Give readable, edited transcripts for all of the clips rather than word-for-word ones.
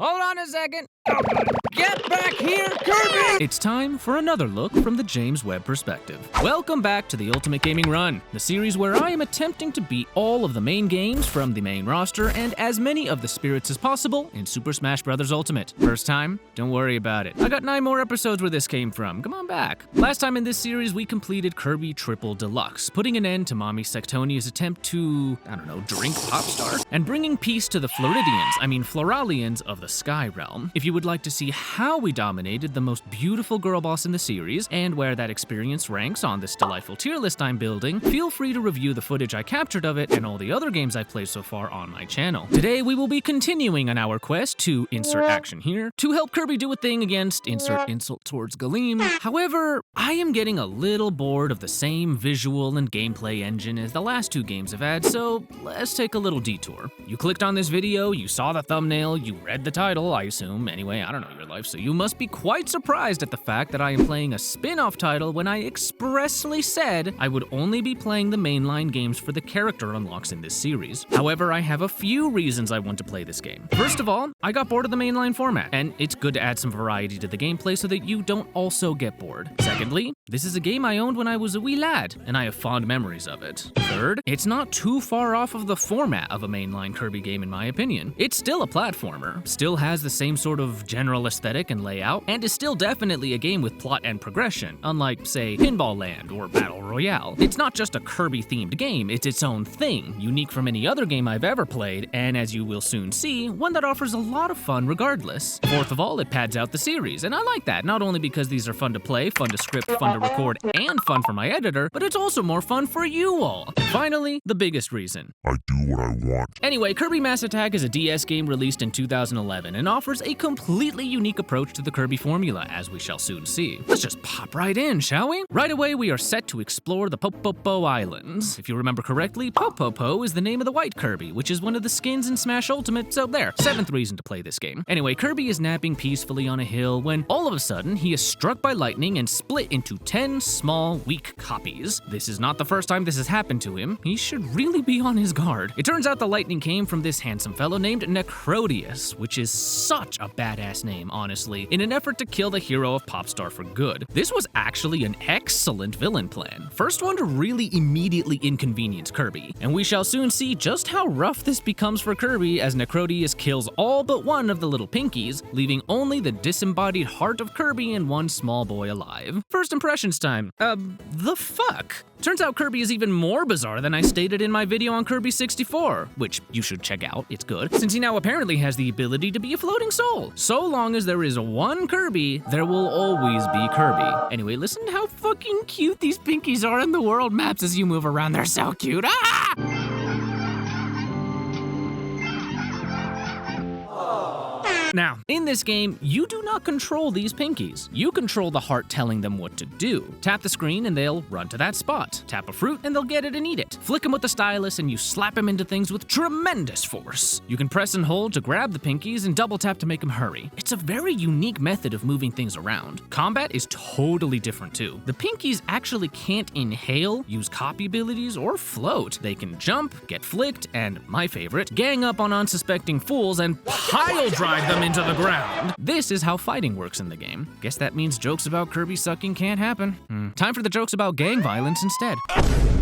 Hold on a second. Get back here, Kirby! It's time for another look from the James Webb perspective. Welcome back to the Ultimate Gaming Run, the series where I am attempting to beat all of the main games from the main roster and as many of the spirits as possible in Super Smash Bros. Ultimate. First time? Don't worry about it. I got 9 more episodes where this came from. Come on back. Last time in this series, we completed Kirby Triple Deluxe, putting an end to Mommy Sectonia's attempt to, drink Popstar, and bringing peace to the Floralians of the Sky Realm. If you would like to see how we dominated the most beautiful girl boss in the series, and where that experience ranks on this delightful tier list I'm building, feel free to review the footage I captured of it and all the other games I've played so far on my channel. Today we will be continuing on our quest to insert action here, to help Kirby do a thing against insert insult towards Galeem. However, I am getting a little bored of the same visual and gameplay engine as the last 2 games have had, so let's take a little detour. You clicked on this video, you saw the thumbnail, you read the title, I assume. Anyway, I don't know your life, so you must be quite surprised at the fact that I am playing a spin-off title when I expressly said I would only be playing the mainline games for the character unlocks in this series. However, I have a few reasons I want to play this game. First of all, I got bored of the mainline format, and it's good to add some variety to the gameplay so that you don't also get bored. Secondly, this is a game I owned when I was a wee lad, and I have fond memories of it. Third, it's not too far off of the format of a mainline Kirby game in my opinion. It's still a platformer, still has the same sort of general aesthetic and layout, and is still definitely a game with plot and progression, unlike, say, Pinball Land or Battle Royale. It's not just a Kirby-themed game, it's its own thing, unique from any other game I've ever played, and as you will soon see, one that offers a lot of fun regardless. Fourth of all, it pads out the series, and I like that, not only because these are fun to play, fun to script, fun to record, and fun for my editor, but it's also more fun for you all. And finally, the biggest reason. I do what I want. Anyway, Kirby Mass Attack is a DS game released in 2011 and offers a completely unique approach to the Kirby formula, as we shall soon see. Let's just pop right in, shall we? Right away, we are set to explore the Popopo Islands. If you remember correctly, Popopo is the name of the white Kirby, which is one of the skins in Smash Ultimate, so there, 7th reason to play this game. Anyway, Kirby is napping peacefully on a hill when, all of a sudden, he is struck by lightning and split into 10 small, weak copies. This is not the first time this has happened to him. He should really be on his guard. It turns out the lightning came from this handsome fellow named Necrodius, which is such a badass name, honestly, in an effort to kill the hero of Popstar for good. This was actually an excellent villain plan. First one to really immediately inconvenience Kirby, and we shall soon see just how rough this becomes for Kirby as Necrodius kills all but one of the little pinkies, leaving only the disembodied heart of Kirby and one small boy alive. First impressions time. The fuck? Turns out Kirby is even more bizarre than I stated in my video on Kirby 64, which you should check out, it's good, since he now apparently has the ability to be a floating soul. So long as there is one Kirby, there will always be Kirby. Anyway, listen to how fucking cute these pinkies are in the world maps as you move around, they're so cute. Ah! Now, in this game, you do not control these pinkies. You control the heart telling them what to do. Tap the screen and they'll run to that spot. Tap a fruit and they'll get it and eat it. Flick them with the stylus and you slap them into things with tremendous force. You can press and hold to grab the pinkies and double tap to make them hurry. It's a very unique method of moving things around. Combat is totally different too. The pinkies actually can't inhale, use copy abilities, or float. They can jump, get flicked, and my favorite, gang up on unsuspecting fools and pile drive them into the ground. This is how fighting works in the game. Guess that means jokes about Kirby sucking can't happen. Time for the jokes about gang violence instead.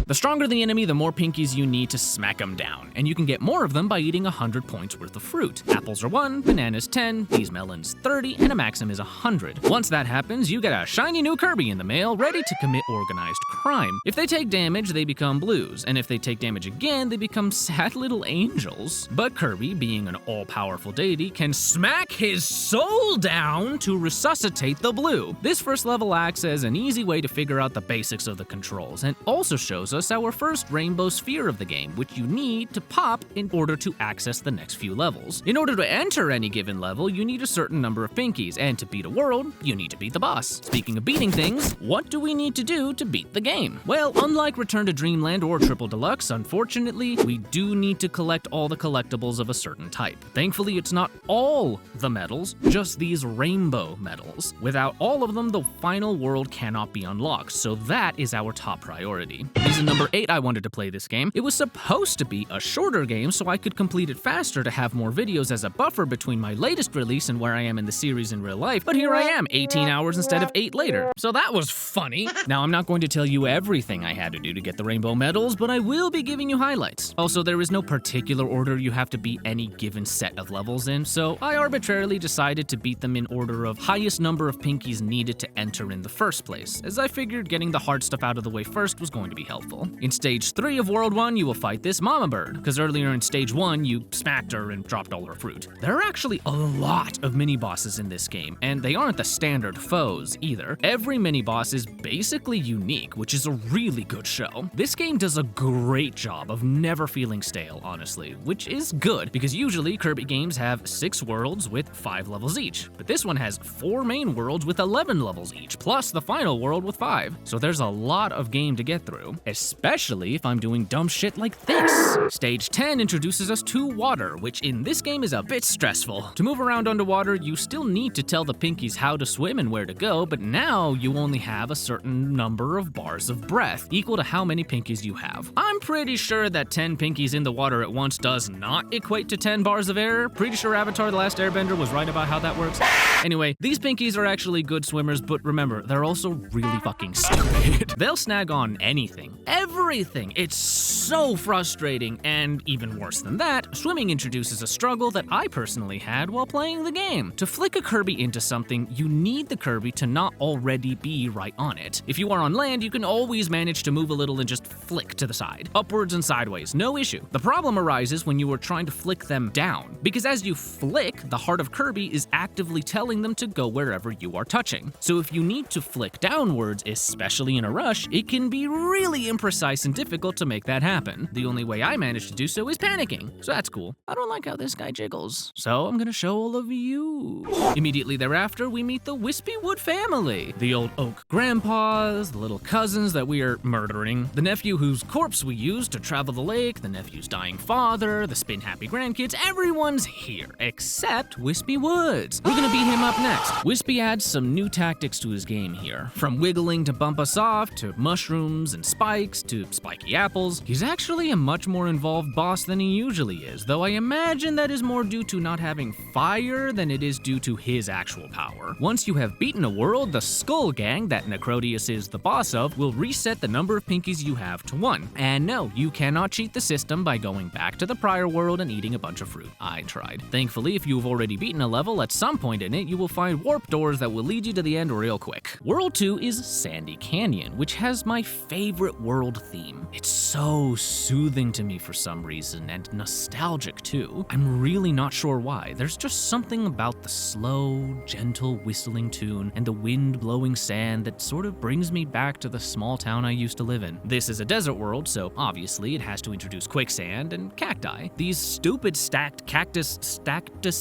The stronger the enemy, the more pinkies you need to smack them down, and you can get more of them by eating 100 points worth of fruit. Apples are 1, bananas 10, these melons 30, and a maximum is 100. Once that happens, you get a shiny new Kirby in the mail, ready to commit organized crime. If they take damage, they become blues, and if they take damage again, they become sad little angels. But Kirby, being an all-powerful deity, can smack his soul down to resuscitate the blue. This first level acts as an easy way to figure out the basics of the controls, and also shows us our first rainbow sphere of the game, which you need to pop in order to access the next few levels. In order to enter any given level, you need a certain number of pinkies, and to beat a world, you need to beat the boss. Speaking of beating things, what do we need to do to beat the game? Well, unlike Return to Dreamland or Triple Deluxe, unfortunately, we do need to collect all the collectibles of a certain type. Thankfully, it's not all all the medals, just these rainbow medals. Without all of them, the final world cannot be unlocked, so that is our top priority. Reason number 8 I wanted to play this game, it was supposed to be a shorter game so I could complete it faster to have more videos as a buffer between my latest release and where I am in the series in real life, but here I am 18 hours instead of 8 later. So that was funny. Now I'm not going to tell you everything I had to do to get the rainbow medals, but I will be giving you highlights. Also, there is no particular order you have to beat any given set of levels in, so I arbitrarily decided to beat them in order of highest number of pinkies needed to enter in the first place, as I figured getting the hard stuff out of the way first was going to be helpful. In Stage 3 of World 1, you will fight this mama bird, because earlier in Stage 1, you smacked her and dropped all her fruit. There are actually a lot of mini-bosses in this game, and they aren't the standard foes either. Every mini-boss is basically unique, which is a really good show. This game does a great job of never feeling stale, honestly, which is good, because usually Kirby games have 6 worlds with 5 levels each, but this one has 4 main worlds with 11 levels each, plus the final world with 5. So there's a lot of game to get through, especially if I'm doing dumb shit like this. Stage 10 introduces us to water, which in this game is a bit stressful. To move around underwater, you still need to tell the pinkies how to swim and where to go, but now you only have a certain number of bars of breath, equal to how many pinkies you have. I'm pretty sure that 10 pinkies in the water at once does not equate to 10 bars of air. Pretty sure Avatar: The Last Airbender was right about how that works. Anyway, these pinkies are actually good swimmers, but remember, they're also really fucking stupid. They'll snag on anything, everything. It's so frustrating, and even worse than that, swimming introduces a struggle that I personally had while playing the game. To flick a Kirby into something, you need the Kirby to not already be right on it. If you are on land, you can always manage to move a little and just flick to the side, upwards and sideways, no issue. The problem arises when you are trying to flick them down, because as you flick, the heart of Kirby is actively telling them to go wherever you are touching. So if you need to flick downwards, especially in a rush, it can be really imprecise and difficult to make that happen. The only way I managed to do so is panicking, so that's cool. I don't like how this guy jiggles, so I'm gonna show all of you. Immediately thereafter, we meet the Wispy Wood family. The old oak grandpas, the little cousins that we are murdering, the nephew whose corpse we used to travel the lake, the nephew's dying father, the spin-happy grandkids, everyone's here, except Wispy Woods. We're gonna beat him up next. Wispy adds some new tactics to his game here. From wiggling to bump us off, to mushrooms and spikes, to spiky apples. He's actually a much more involved boss than he usually is, though I imagine that is more due to not having fire than it is due to his actual power. Once you have beaten a world, the Skull Gang that Necrodius is the boss of will reset the number of pinkies you have to 1. And no, you cannot cheat the system by going back to the prior world and eating a bunch of fruit. I tried. Thankfully, if you've already beaten a level, at some point in it, you will find warp doors that will lead you to the end real quick. World 2 is Sandy Canyon, which has my favorite world theme. It's so soothing to me for some reason, and nostalgic too. I'm really not sure why. There's just something about the slow, gentle whistling tune and the wind blowing sand that sort of brings me back to the small town I used to live in. This is a desert world, so obviously it has to introduce quicksand and cacti. These stupid stacked cactus,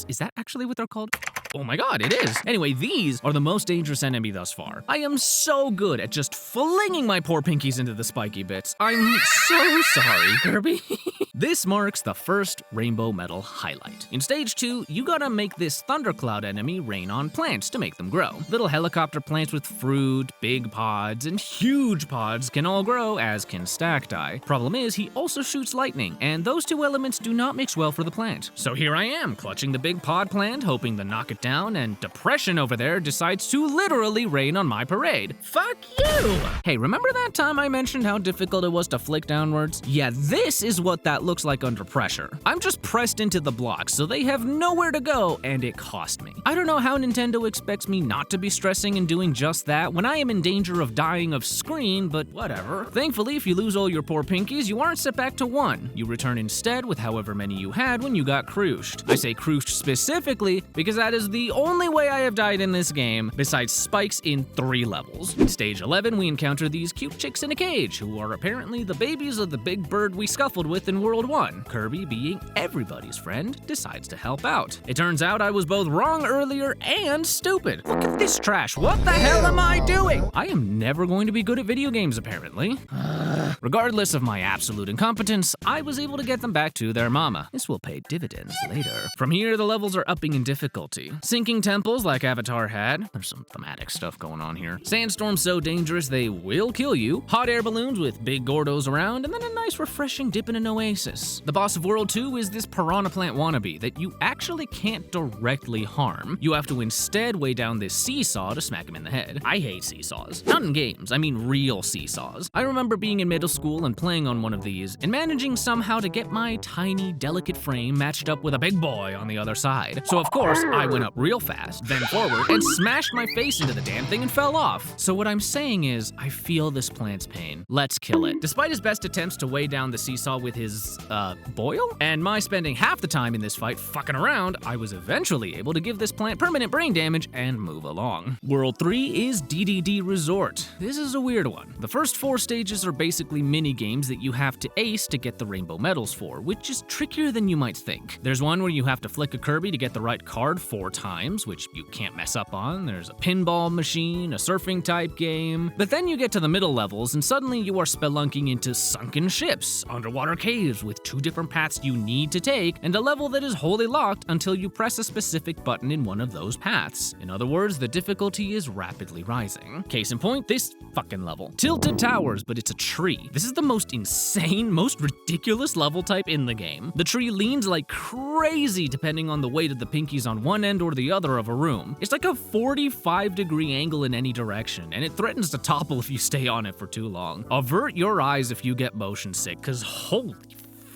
is that actually what they're called? Oh my god, it is. Anyway, these are the most dangerous enemy thus far. I am so good at just flinging my poor pinkies into the spiky bits. I'm so sorry, Kirby. This marks the first rainbow medal highlight. In Stage 2, you gotta make this thundercloud enemy rain on plants to make them grow. Little helicopter plants with fruit, big pods, and huge pods can all grow, as can stacti. Problem is, he also shoots lightning, and those two elements do not mix well for the plant. So here I am, clutching the big pod plant, hoping to knock it down, and Depression over there decides to literally rain on my parade. Fuck you! Hey, remember that time I mentioned how difficult it was to flick downwards? Yeah, this is what that looks like under pressure. I'm just pressed into the blocks, so they have nowhere to go, and it cost me. I don't know how Nintendo expects me not to be stressing and doing just that when I am in danger of dying of screen, but whatever. Thankfully, if you lose all your poor pinkies, you aren't set back to 1. You return instead with however many you had when you got cruished. I say cruished specifically because that is is the only way I have died in this game, besides spikes in 3 levels. In stage 11, we encounter these cute chicks in a cage, who are apparently the babies of the big bird we scuffled with in World 1. Kirby, being everybody's friend, decides to help out. It turns out I was both wrong earlier and stupid. Look at this trash. What the hell am I doing? I am never going to be good at video games, apparently. Regardless of my absolute incompetence, I was able to get them back to their mama. This will pay dividends later. From here, the levels are upping in difficulty. Sinking temples like Avatar had. There's some thematic stuff going on here. Sandstorms so dangerous they will kill you. Hot air balloons with big gordos around, and then a nice refreshing dip in an oasis. The boss of World 2 is this piranha plant wannabe that you actually can't directly harm. You have to instead weigh down this seesaw to smack him in the head. I hate seesaws. Not in games, I mean real seesaws. I remember being in middle school and playing on one of these, and managing somehow to get my tiny, delicate frame matched up with a big boy on the other side. So of course, I went up real fast, then forward, and smashed my face into the damn thing and fell off. So what I'm saying is, I feel this plant's pain. Let's kill it. Despite his best attempts to weigh down the seesaw with his, boil, and my spending half the time in this fight fucking around, I was eventually able to give this plant permanent brain damage and move along. World 3 is DDD Resort. This is a weird one. The first 4 stages are basically mini games that you have to ace to get the rainbow medals for, which is trickier than you might think. There's one where you have to flick a Kirby to get the right card 4 times, which you can't mess up on. There's a pinball machine, a surfing type game. But then you get to the middle levels and suddenly you are spelunking into sunken ships, underwater caves with 2 different paths you need to take, and a level that is wholly locked until you press a specific button in one of those paths. In other words, the difficulty is rapidly rising. Case in point, this fucking level. Tilted towers, but it's a tree. This is the most insane, most ridiculous level type in the game. The tree leans like crazy depending on the weight of the pinkies on one end or the other of a room. It's like a 45-degree angle in any direction, and it threatens to topple if you stay on it for too long. Avert your eyes if you get motion sick, cause holy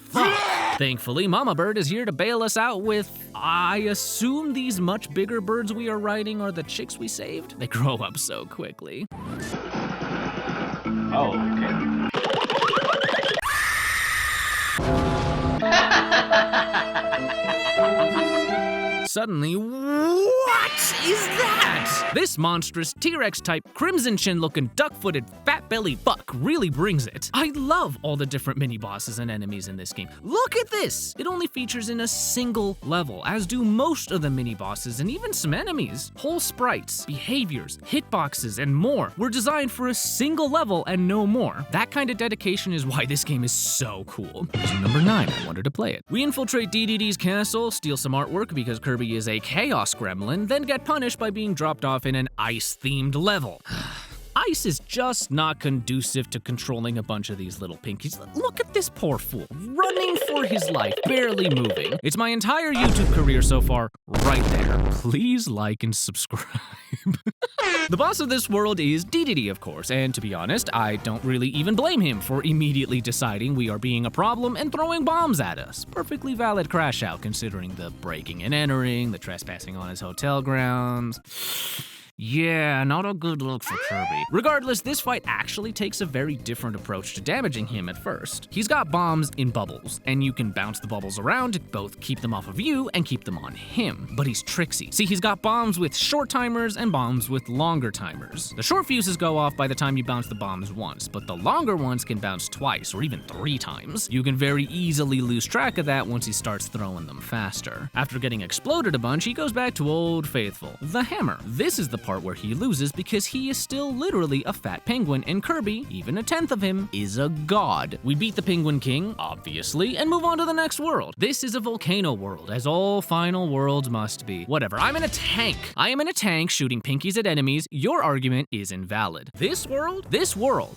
fuck. Thankfully, Mama Bird is here to bail us out with, I assume these much bigger birds we are riding are the chicks we saved? They grow up so quickly. Oh, okay. Suddenly, what is that? This monstrous T-Rex type, crimson chin looking, duck-footed, fat belly fuck really brings it. I love all the different mini bosses and enemies in this game. Look at this! It only features in a single level, as do most of the mini bosses and even some enemies. Whole sprites, behaviors, hitboxes, and more were designed for a single level and no more. That kind of dedication is why this game is so cool. Here's number 9, I wanted to play it. We infiltrate DDD's castle, steal some artwork because Kirby is a chaos gremlin, then get punished by being dropped off in an ice-themed level. Ice is just not conducive to controlling a bunch of these little pinkies. Look at this poor fool, running for his life, barely moving. It's my entire YouTube career so far, right there. Please like and subscribe. The boss of this world is DDD, of course, and to be honest, I don't really even blame him for immediately deciding we are being a problem and throwing bombs at us. Perfectly valid crash out considering the breaking and entering, the trespassing on his hotel grounds. Yeah, not a good look for Kirby. Regardless, this fight actually takes a very different approach to damaging him at first. He's got bombs in bubbles, and you can bounce the bubbles around to both keep them off of you and keep them on him. But he's tricksy. See, he's got bombs with short timers and bombs with longer timers. The short fuses go off by the time you bounce the bombs once, but the longer ones can bounce twice or even 3 times. You can very easily lose track of that once he starts throwing them faster. After getting exploded a bunch, he goes back to Old Faithful, the hammer. This is the part where he loses because he is still literally a fat penguin, and Kirby, even a 10th of him, is a god. We beat the Penguin King, obviously, and move on to the next world. This is a volcano world, as all final worlds must be. Whatever, I'm in a tank. I am in a tank shooting pinkies at enemies. Your argument is invalid. This world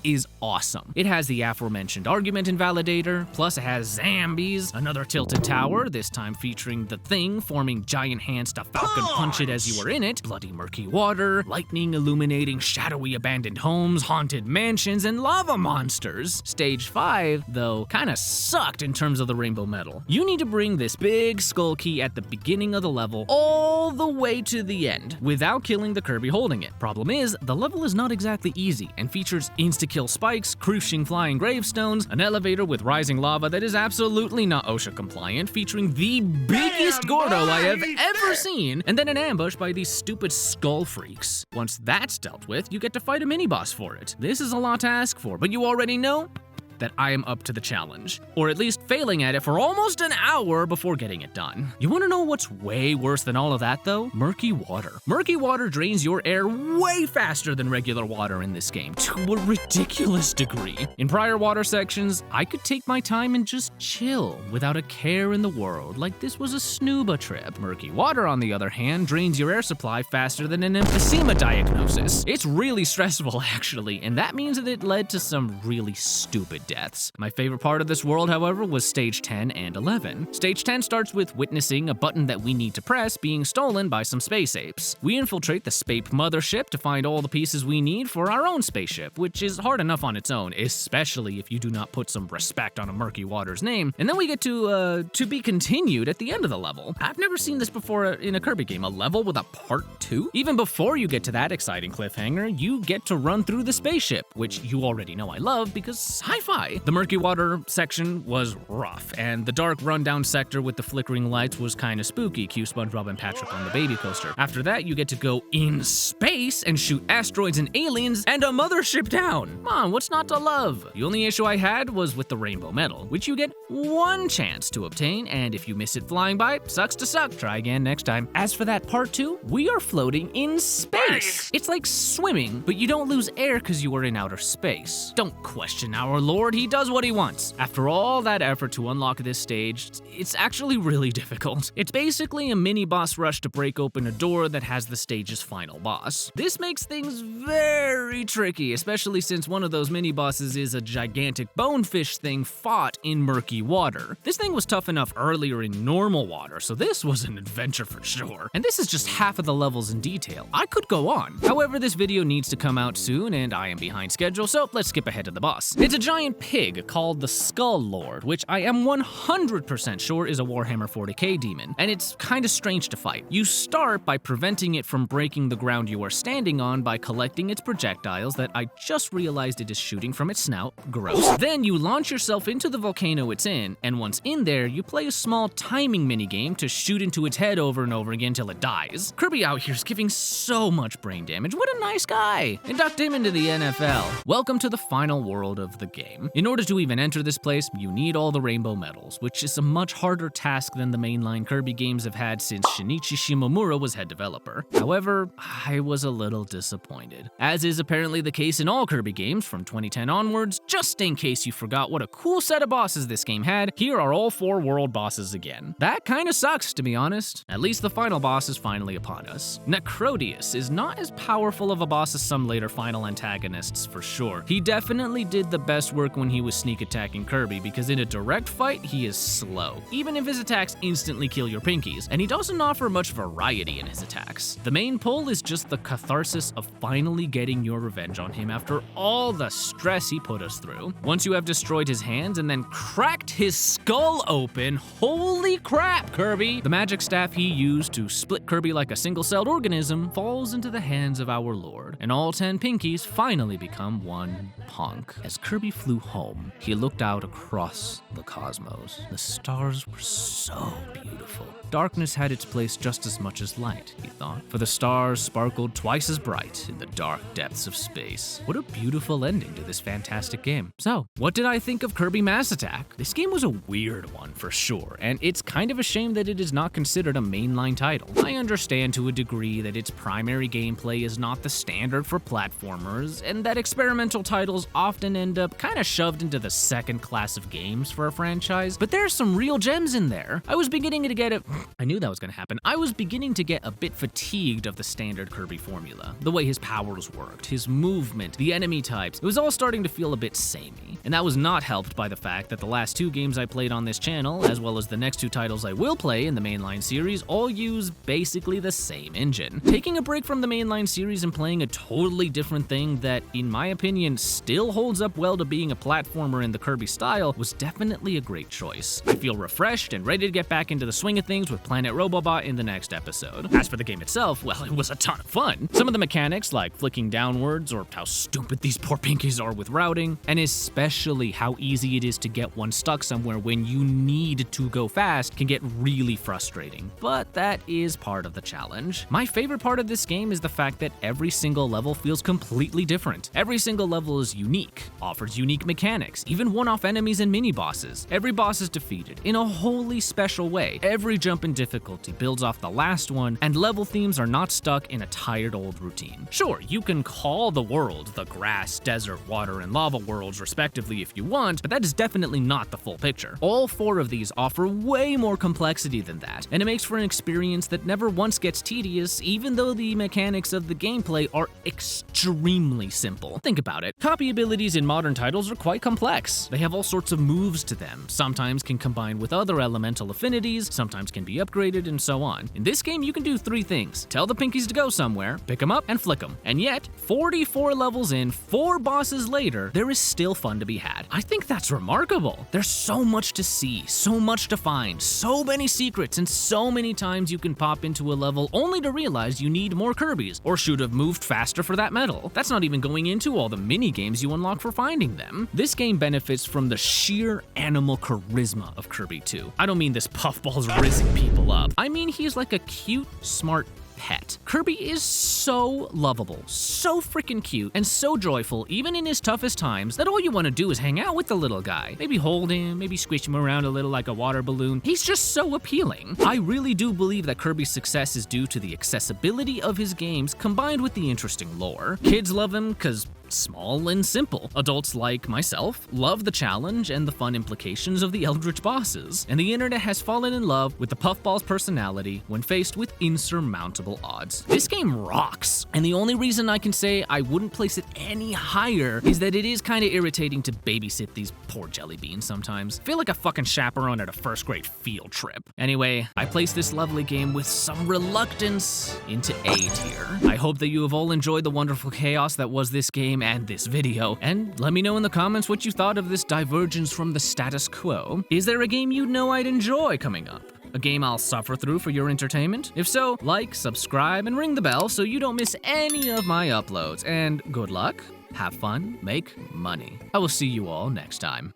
is awesome. It has the aforementioned argument invalidator, plus it has zombies, another tilted tower, this time featuring the Thing forming giant hands to falcon punch it as you are in it, bloody murky water, water, lightning illuminating shadowy abandoned homes, haunted mansions, and lava monsters. Stage 5, though, kinda sucked in terms of the rainbow medal. You need to bring this big skull key at the beginning of the level all the way to the end without killing the Kirby holding it. Problem is, the level is not exactly easy and features insta-kill spikes, crushing flying gravestones, an elevator with rising lava that is absolutely not OSHA compliant, featuring the biggest Gordo I have ever seen, and then an ambush by these stupid skull freaks. Once that's dealt with, you get to fight a mini-boss for it. This is a lot to ask for, but you already know that I am up to the challenge, or at least failing at it for almost an hour before getting it done. You wanna know what's way worse than all of that though? Murky water. Murky water drains your air way faster than regular water in this game, to a ridiculous degree. In prior water sections, I could take my time and just chill without a care in the world, like this was a snooba trip. Murky water, on the other hand, drains your air supply faster than an emphysema diagnosis. It's really stressful actually, and that means that it led to some really stupid deaths. My favorite part of this world, however, was stage 10 and 11. Stage 10 starts with witnessing a button that we need to press being stolen by some space apes. We infiltrate the Spape mothership to find all the pieces we need for our own spaceship, which is hard enough on its own, especially if you do not put some respect on a Murky Water's name. And then we get to be continued at the end of the level. I've never seen this before in a Kirby game, a level with a part 2? Even before you get to that exciting cliffhanger, you get to run through the spaceship, which you already know I love because sci-fi. The Murky Water section was rough, and the dark rundown sector with the flickering lights was kinda spooky, cue SpongeBob and Patrick on the baby coaster. After that, you get to go in space and shoot asteroids and aliens and a mothership down. Come on, what's not to love? The only issue I had was with the rainbow medal, which you get one chance to obtain, and if you miss it flying by, sucks to suck. Try again next time. As for that part 2, we are floating in space. It's like swimming, but you don't lose air because you are in outer space. Don't question our Lord, he does what he wants. After all that effort to unlock this stage, it's actually really difficult. It's basically a mini boss rush to break open a door that has the stage's final boss. This makes things very tricky, especially since one of those mini bosses is a gigantic bonefish thing fought in murky water. This thing was tough enough earlier in normal water, so this was an adventure for sure. And this is just half of the levels in detail. I could go on. However, this video needs to come out soon, and I am behind schedule, so let's skip ahead to the boss. It's a giant pig called the Skull Lord, which I am 100% sure is a Warhammer 40k demon, and it's kinda strange to fight. You start by preventing it from breaking the ground you are standing on by collecting its projectiles that I just realized it is shooting from its snout. Gross. Then you launch yourself into the volcano it's in, and once in there, you play a small timing minigame to shoot into its head over and over again till it dies. Kirby out here's giving so much brain damage. What a nice guy. Induct him into the NFL. Welcome to the final world of the game. In order to even enter this place, you need all the rainbow medals, which is a much harder task than the mainline Kirby games have had since Shinichi Shimomura was head developer. However, I was a little disappointed. As is apparently the case in all Kirby games from 2010 onwards, just in case you forgot what a cool set of bosses this game had, here are all 4 world bosses again. That kinda sucks, to be honest. At least the final boss is finally upon us. Necrodius is not as powerful of a boss as some later final antagonists, for sure. He definitely did the best work when he was sneak attacking Kirby, because in a direct fight, he is slow, even if his attacks instantly kill your pinkies, and he doesn't offer much variety in his attacks. The main pull is just the catharsis of finally getting your revenge on him after all the stress he put us through. Once you have destroyed his hands and then cracked his skull open, holy crap, Kirby! The magic staff he used to split Kirby like a single-celled organism falls into the hands of our Lord, and all 10 pinkies finally become one punk. As Kirby flew home, he looked out across the cosmos. The stars were so beautiful. Darkness had its place just as much as light, he thought, for the stars sparkled twice as bright in the dark depths of space. What a beautiful ending to this fantastic game. So, what did I think of Kirby Mass Attack? This game was a weird one, for sure, and it's kind of a shame that it is not considered a mainline title. I understand to a degree that its primary gameplay is not the standard for platformers, and that experimental titles often end up kinda shoved into the second class of games for a franchise, but there's some real gems in there. I was beginning to get I knew that was gonna happen. I was beginning to get a bit fatigued of the standard Kirby formula. The way his powers worked, his movement, the enemy types. It was all starting to feel a bit samey. And that was not helped by the fact that the last 2 games I played on this channel, as well as the next 2 titles I will play in the mainline series, all use basically the same engine. Taking a break from the mainline series and playing a totally different thing that, in my opinion, still holds up well to being a platformer in the Kirby style was definitely a great choice. I feel refreshed and ready to get back into the swing of things with Planet Robobot in the next episode. As for the game itself, well, it was a ton of fun. Some of the mechanics, like flicking downwards or how stupid these poor pinkies are with routing, and especially how easy it is to get one stuck somewhere when you need to go fast, can get really frustrating. But that is part of the challenge. My favorite part of this game is the fact that every single level feels completely different. Every single level is unique, offers unique mechanics, even one-off enemies and mini-bosses. Every boss is defeated in a wholly special way. Every jump in difficulty builds off the last one, and level themes are not stuck in a tired old routine. Sure, you can call the world the grass, desert, water, and lava worlds respectively if you want, but that is definitely not the full picture. All 4 of these offer way more complexity than that, and it makes for an experience that never once gets tedious, even though the mechanics of the gameplay are extremely simple. Think about it. Copy abilities in modern titles are quite complex. They have all sorts of moves to them, sometimes can combine with other elemental affinities, sometimes can be upgraded, and so on. In this game, you can do 3 things. Tell the pinkies to go somewhere, pick them up, and flick them. And yet, 44 levels in, 4 bosses later, there is still fun to be had. I think that's remarkable. There's so much to see, so much to find, so many secrets, and so many times you can pop into a level only to realize you need more Kirbys, or should have moved faster for that medal. That's not even going into all the mini games you unlock for finding them. This game benefits from the sheer animal charisma of Kirby 2. I don't mean this puffball's rizzing people up. I mean he's like a cute, smart pet. Kirby is so lovable, so freaking cute, and so joyful even in his toughest times that all you want to do is hang out with the little guy. Maybe hold him, maybe squish him around a little like a water balloon. He's just so appealing. I really do believe that Kirby's success is due to the accessibility of his games combined with the interesting lore. Kids love him because small and simple. Adults like myself love the challenge and the fun implications of the eldritch bosses, and the internet has fallen in love with the puffball's personality when faced with insurmountable odds. This game rocks, and the only reason I can say I wouldn't place it any higher is that it is kind of irritating to babysit these poor jelly beans sometimes. I feel like a fucking chaperone at a first grade field trip. Anyway, I placed this lovely game with some reluctance into A tier. I hope that you have all enjoyed the wonderful chaos that was this game and this video, and let me know in the comments what you thought of this divergence from the status quo. Is there a game you'd know I'd enjoy coming up? A game I'll suffer through for your entertainment? If so, like, subscribe, and ring the bell so you don't miss any of my uploads, and good luck, have fun, make money. I will see you all next time.